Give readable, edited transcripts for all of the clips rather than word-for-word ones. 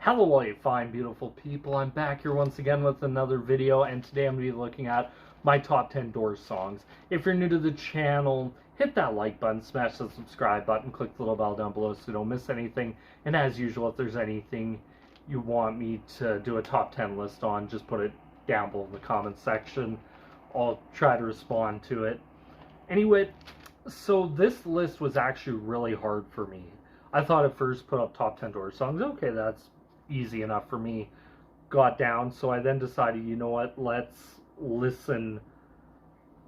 Hello, fine, beautiful people. I'm back here once again with another video, and today I'm going to be looking at my top 10 Doors songs. If you're new to the channel, hit that like button, smash the subscribe button, click the little bell down below so you don't miss anything. And as usual, if there's anything you want me to do a top 10 list on, just put it down below in the comments section. I'll try to respond to it. Anyway, so this list was actually really hard for me. I thought at first put up top 10 Doors songs. Okay, that's easy enough for me. Got down, so I then decided, you know what, let's listen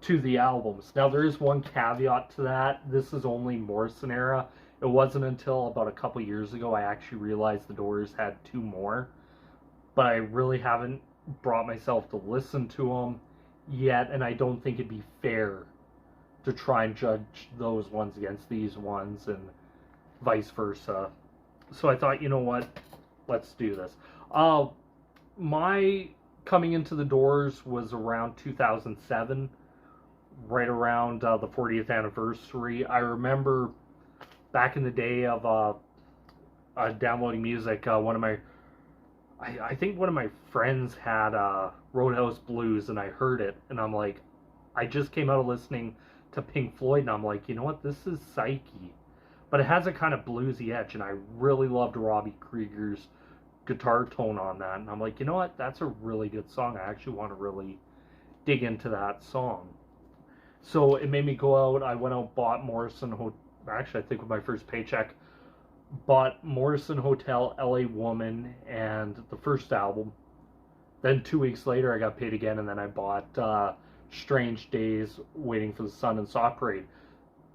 to the albums. Now, there is one caveat to that. This is only Morrison era. It wasn't until about a couple years ago I actually realized the Doors had two more, but I really haven't brought myself to listen to them yet, and I don't think it'd be fair to try and judge those ones against these ones and vice versa. So I thought, you know what, let's do this. My coming into the Doors was around 2007, right around the 40th anniversary. I remember back in the day of downloading music, I think one of my friends had Roadhouse Blues, and I heard it, and I'm like, I just came out of listening to Pink Floyd, and I'm like, you know what, this is Psyche. But it has a kind of bluesy edge, and I really loved Robbie Krieger's guitar tone on that. And I'm like, you know what? That's a really good song. I actually want to really dig into that song. So it made me go out. I went out, bought actually, I think with my first paycheck, bought Morrison Hotel, L.A.Woman, and the first album. Then 2 weeks later, I got paid again, and then I bought Strange Days, Waiting for the Sun, and Saw Parade.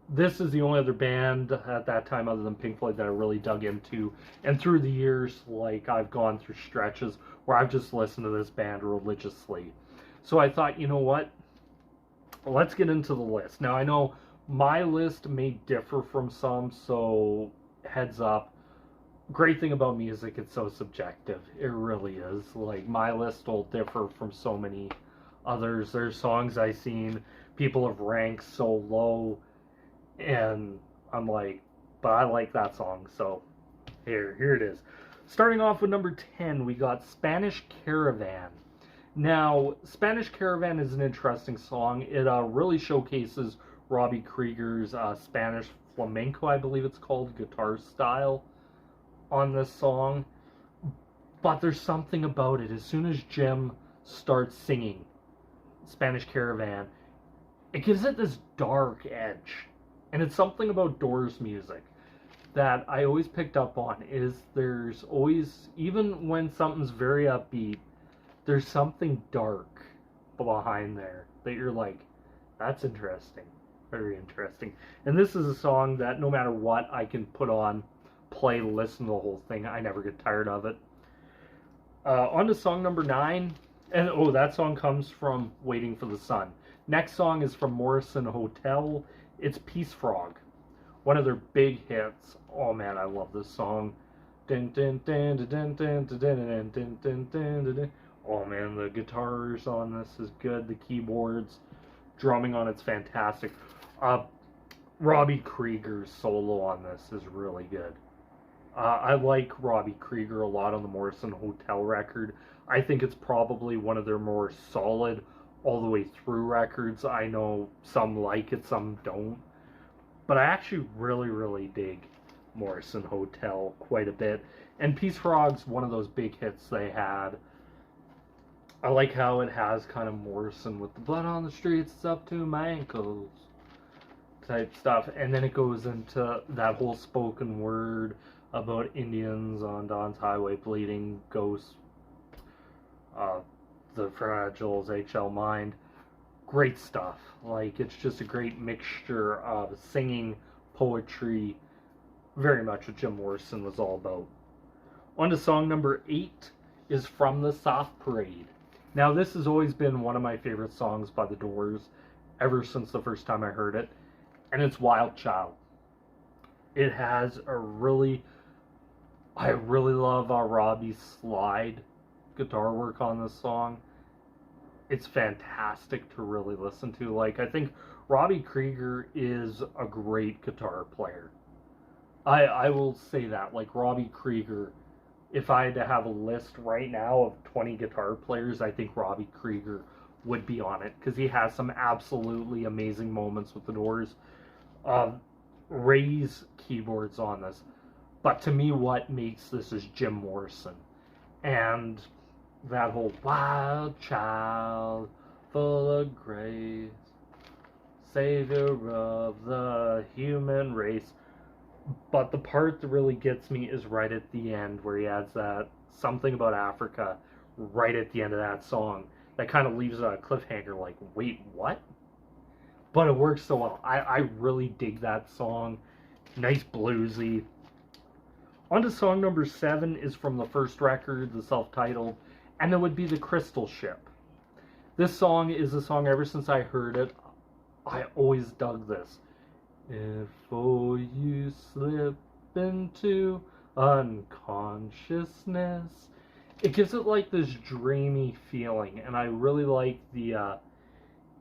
This is the only other band at that time other than Pink Floyd that I really dug into. And through the years, like, I've gone through stretches where I've just listened to this band religiously. So I thought, you know what? Let's get into the list. Now, I know my list may differ from some, so heads up. Great thing about music, it's so subjective. It really is. Like, my list will differ from so many others. There's songs I've seen people have ranked so low, and I'm like, but I like that song, so here it is. Starting off with number 10, we got Spanish Caravan. Now, Spanish Caravan is an interesting song. It really showcases Robbie Krieger's Spanish flamenco, I believe it's called, guitar style on this song. But there's something about it. As soon as Jim starts singing Spanish Caravan, it gives it this dark edge. And it's something about Doors music that I always picked up on, is there's always, even when something's very upbeat, there's something dark behind there that you're like, that's interesting, very interesting. And this is a song that no matter what, I can put on, play, listen to the whole thing. I never get tired of it. On to song number 9, and that song comes from Waiting for the Sun. Next song is from Morrison Hotel. It's Peace Frog, one of their big hits. Oh man, I love this song. Oh man, the guitars on this is good. The keyboards, drumming on it's fantastic. Robbie Krieger's solo on this is really good. I like Robbie Krieger a lot on the Morrison Hotel record. I think it's probably one of their more solid all the way through records. I know some like it, some don't, but I actually really dig Morrison Hotel quite a bit. And Peace Frog's one of those big hits they had. I like how it has kind of Morrison with the blood on the streets, it's up to my ankles type stuff, and then it goes into that whole spoken word about Indians on Don's Highway, bleeding ghosts, the Fragiles, H.L. Mind. Great stuff. Like, it's just a great mixture of singing, poetry, very much what Jim Morrison was all about. On to song number 8 is From the Soft Parade. Now, this has always been one of my favorite songs by the Doors ever since the first time I heard it, and it's Wild Child. It has I really love Robbie's slide guitar work on this song. It's fantastic to really listen to. Like, I think Robbie Krieger is a great guitar player. I will say that. Like, Robbie Krieger if I had to have a list right now of 20 guitar players, I think Robbie Krieger would be on it because he has some absolutely amazing moments with the Doors. Um, Ray's keyboards on this, but to me, what makes this is Jim Morrison and that whole wild child, full of grace, savior of the human race. But the part that really gets me is right at the end where he adds that something about Africa right at the end of that song. That kind of leaves a cliffhanger like, wait, what? But it works so well. I really dig that song. Nice bluesy. On to song number 7 is from the first record, the self-titled, and it would be The Crystal Ship. This song is a song ever since I heard it, I always dug this. If you slip into unconsciousness, it gives it like this dreamy feeling, and I really like the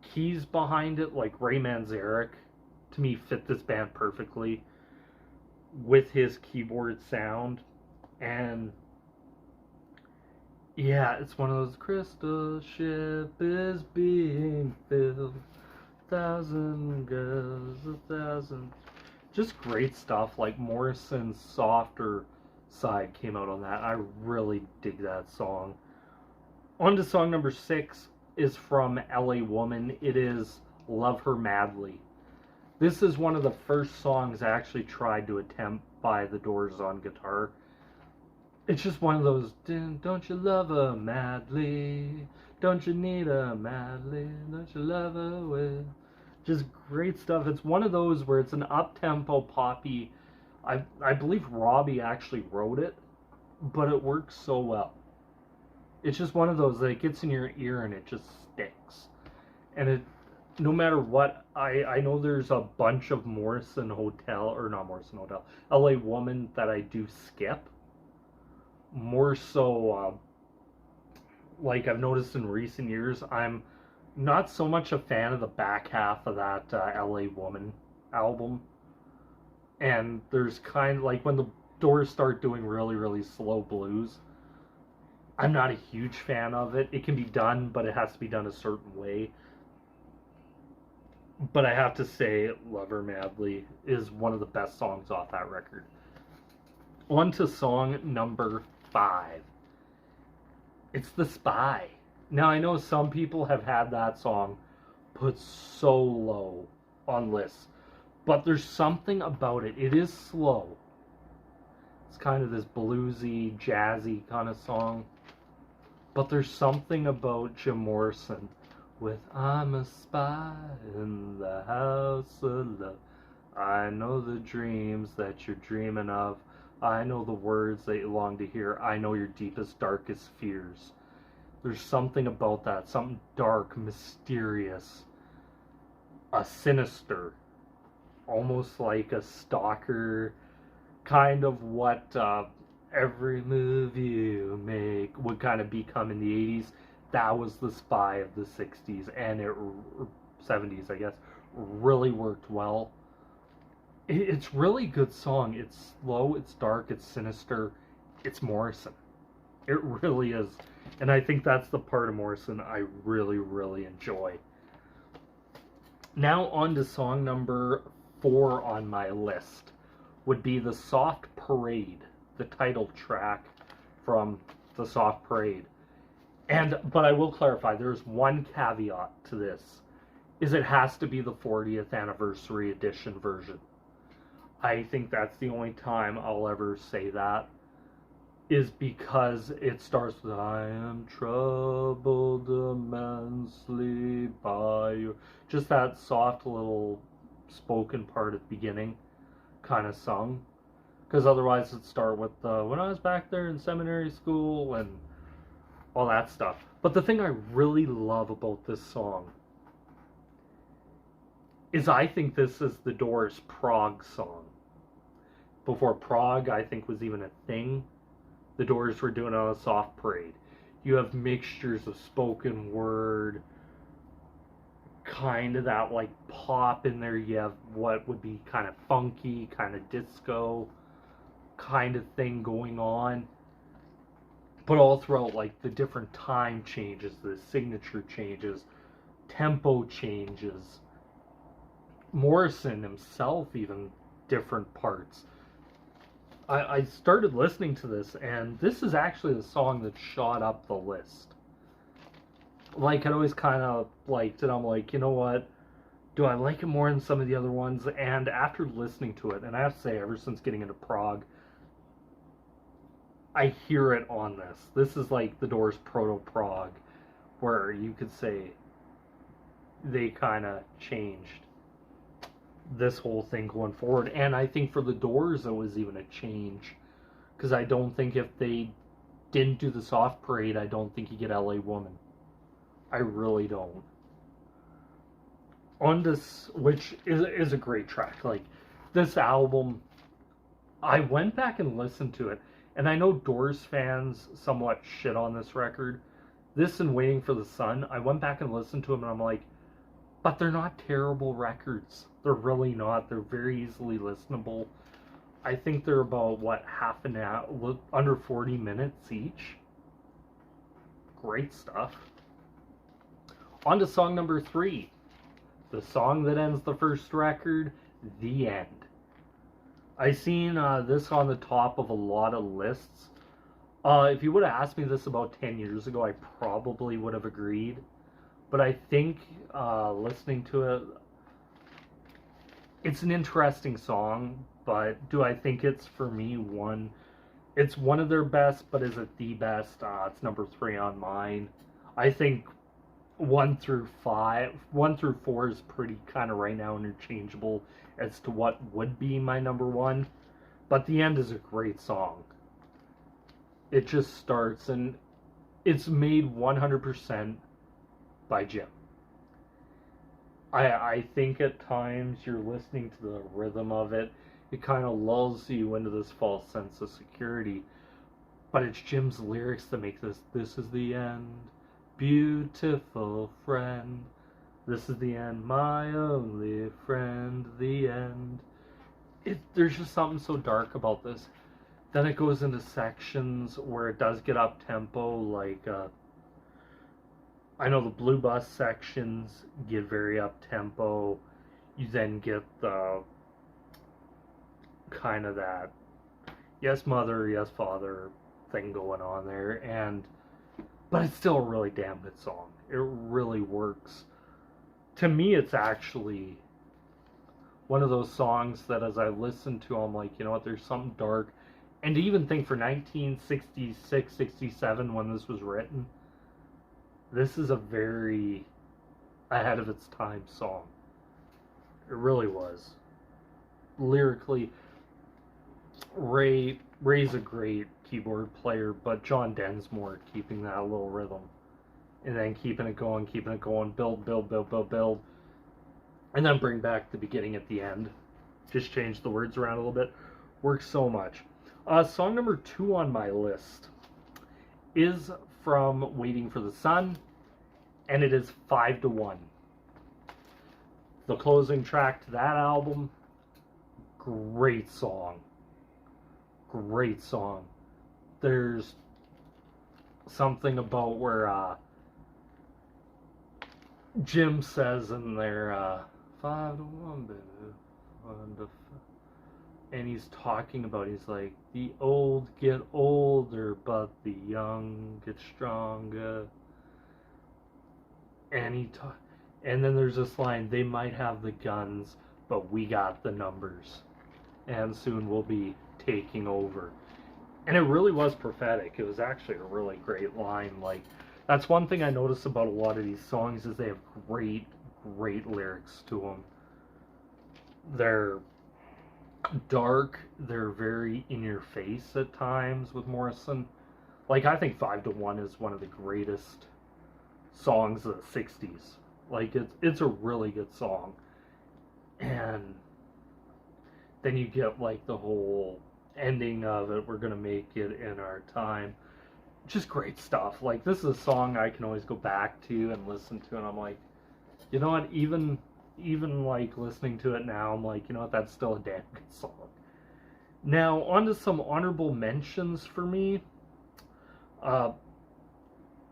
keys behind it, like Ray Manzarek, to me fit this band perfectly with his keyboard sound. And yeah, it's one of those crystal ship is being filled, thousand girls, a thousand, just great stuff. Like Morrison's softer side came out on that. I really dig that song. On to song number 6 is from L.A.Woman. It is Love Her Madly. This is one of the first songs I actually tried to attempt by the Doors on guitar. It's just one of those, don't you love her madly? Don't you need her madly? Don't you love her with? Just great stuff. It's one of those where it's an up-tempo poppy. I believe Robbie actually wrote it, but it works so well. It's just one of those that it gets in your ear and it just sticks. And it, no matter what, I know there's a bunch of Morrison Hotel, or not Morrison Hotel, L.A.Woman that I do skip. More so, like I've noticed in recent years, I'm not so much a fan of the back half of that L.A.Woman album. And there's kind of like when the Doors start doing really, really slow blues, I'm not a huge fan of it. It can be done, but it has to be done a certain way. But I have to say, Love Her Madly is one of the best songs off that record. On to song number 5. It's The Spy. Now, I know some people have had that song put so low on lists, but there's something about it. It is slow. It's kind of this bluesy, jazzy kind of song. But there's something about Jim Morrison with I'm a spy in the house of love. I know the dreams that you're dreaming of. I know the words that you long to hear. I know your deepest, darkest fears. There's something about that, something dark, mysterious, sinister, almost like a stalker, kind of what every move you make would kind of become in the 80s. That was The Spy of the 60s, and it 70s, I guess, really worked well. It's really good song. It's slow, it's dark, it's sinister, it's Morrison. It really is. And I think that's the part of Morrison I really, really enjoy. Now on to song number 4 on my list would be The Soft Parade, the title track from The Soft Parade. But I will clarify, there's one caveat to this, is it has to be the 40th anniversary edition version. I think that's the only time I'll ever say that, is because it starts with I am troubled immensely by you. Just that soft little spoken part at the beginning kind of sung. Because otherwise it'd start with when I was back there in seminary school and all that stuff. But the thing I really love about this song is I think this is the Doors' Prague song. Before Prague, I think, was even a thing, the Doors were doing on a Soft Parade. You have mixtures of spoken word, kind of that like pop in there. You have what would be kind of funky, kind of disco kind of thing going on. but all throughout, like, the different time changes, the signature changes, tempo changes, Morrison himself, even different parts. I started listening to this, and this is actually the song that shot up the list. Like, I'd always kind of liked it. I'm like, you know what? Do I like it more than some of the other ones? And after listening to it, and I have to say, ever since getting into prog, I hear it on this. This is like the Doors proto-prog, where you could say they kind of changed this whole thing going forward. And I think for the Doors, it was even a change. Because I don't think if they didn't do the Soft Parade, I don't think you get L.A.Woman. I really don't. On this, which is a great track. Like, this album, I went back and listened to it, and I know Doors fans somewhat shit on this record. This and Waiting for the Sun, I went back and listened to them, and I'm like, but they're not terrible records. They're really not. They're very easily listenable. I think they're about, what, half an hour, under 40 minutes each. Great stuff. On to song number 3. The song that ends the first record, The End. I seen this on the top of a lot of lists. If you would have asked me this about 10 years ago, I probably would have agreed. But I think listening to it, it's an interesting song, but do I think it's, for me, it's one of their best, but is it the best? It's number 3 on mine. I think 1 through 4 is pretty kind of right now interchangeable as to what would be my number 1. But The End is a great song. It just starts, and it's made 100% by Jim. I think at times you're listening to the rhythm of it, it kind of lulls you into this false sense of security. But it's Jim's lyrics that make this is the end, beautiful friend. This is the end, my only friend, the end. There's just something so dark about this. Then it goes into sections where it does get up tempo, like I know the Blue Bus sections get very up tempo. You then get the kind of that yes mother, yes father thing going on there, but it's still a really damn good song. It really works. To me, it's actually one of those songs that as I listen to, I'm like, you know what, there's something dark. And to even think for 1966, 67, when this was written, this is a very ahead of its time song. It really was. Lyrically, Ray's a great keyboard player, but John Densmore keeping that little rhythm. And then keeping it going, build, and then bring back the beginning at the end. Just change the words around a little bit. Works so much. Song number 2 on my list is from Waiting for the Sun, and it is 5 to 1. The closing track to that album, great song. Great song. There's something about where Jim says in there, 5 to 1, baby. 1 to 5. And he's talking about, he's like, the old get older, but the young get stronger. And and then there's this line, they might have the guns, but we got the numbers. And soon we'll be taking over. And it really was prophetic. It was actually a really great line. Like, that's one thing I notice about a lot of these songs is they have great, great lyrics to them. They're dark, they're very in your face at times with Morrison. Like, I think 5 to 1 is one of the greatest songs of the 60s. Like, it's a really good song. And then you get like the whole ending of it, we're gonna make it in our time. Just great stuff. Like, this is a song I can always go back to and listen to, and I'm like, you know what, even like listening to it now, I'm like, you know what, that's still a damn good song. Now, on to some honorable mentions for me. Uh,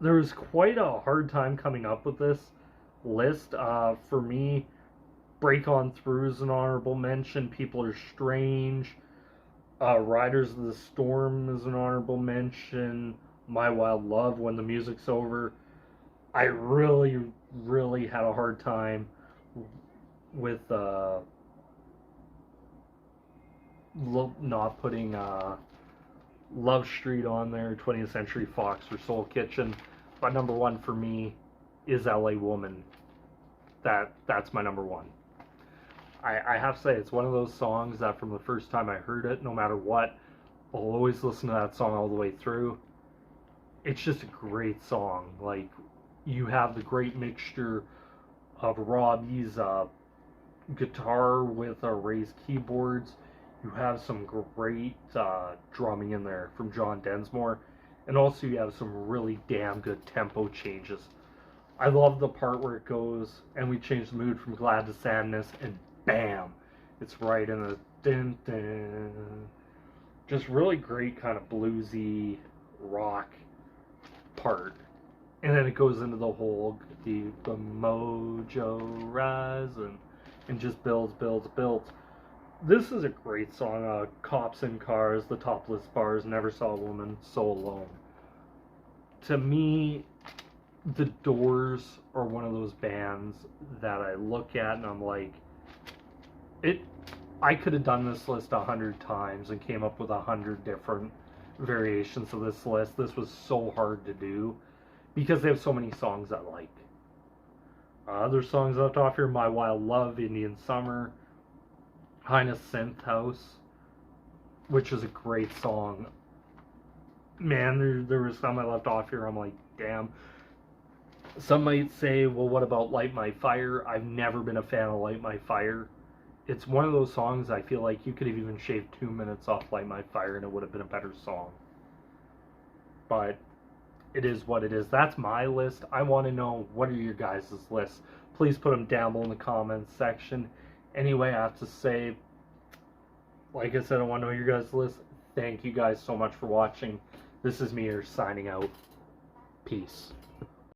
there was quite a hard time coming up with this list. For me, Break On Through is an honorable mention. People Are Strange. Riders of the Storm is an honorable mention. My Wild Love, When the Music's Over. I really, really had a hard time with not putting Love Street on there, 20th Century Fox, or Soul Kitchen. But number one for me is L.A.Woman. That's my number one. I have to say, it's one of those songs that from the first time I heard it, no matter what, I'll always listen to that song all the way through. It's just a great song. Like, you have the great mixture of Robbie's guitar with raised keyboards. You have some great drumming in there from John Densmore. And also you have some really damn good tempo changes. I love the part where it goes and we change the mood from glad to sadness and bam, it's right in the dun dun. Just really great kind of bluesy rock part. And then it goes into the whole the mojo rise and just builds. This is a great song. Cops and Cars, The Topless Bars, Never Saw a Woman So Alone. To me, The Doors are one of those bands that I look at and I'm like, I could have done this list 100 times and came up with 100 different variations of this list. This was so hard to do because they have so many songs I like. Other songs left off here: My Wild Love, Indian Summer, Highness Synth House, which is a great song. Man, there was some I left off here. I'm like, damn. Some might say, well, what about Light My Fire? I've never been a fan of Light My Fire. It's one of those songs I feel like you could have even shaved 2 minutes off Light My Fire and it would have been a better song. But it is what it is. That's my list. I want to know, what are your guys' lists? Please put them down below in the comments section. Anyway, I have to say, like I said, I want to know your guys' list. Thank you guys so much for watching. This is me here signing out. Peace.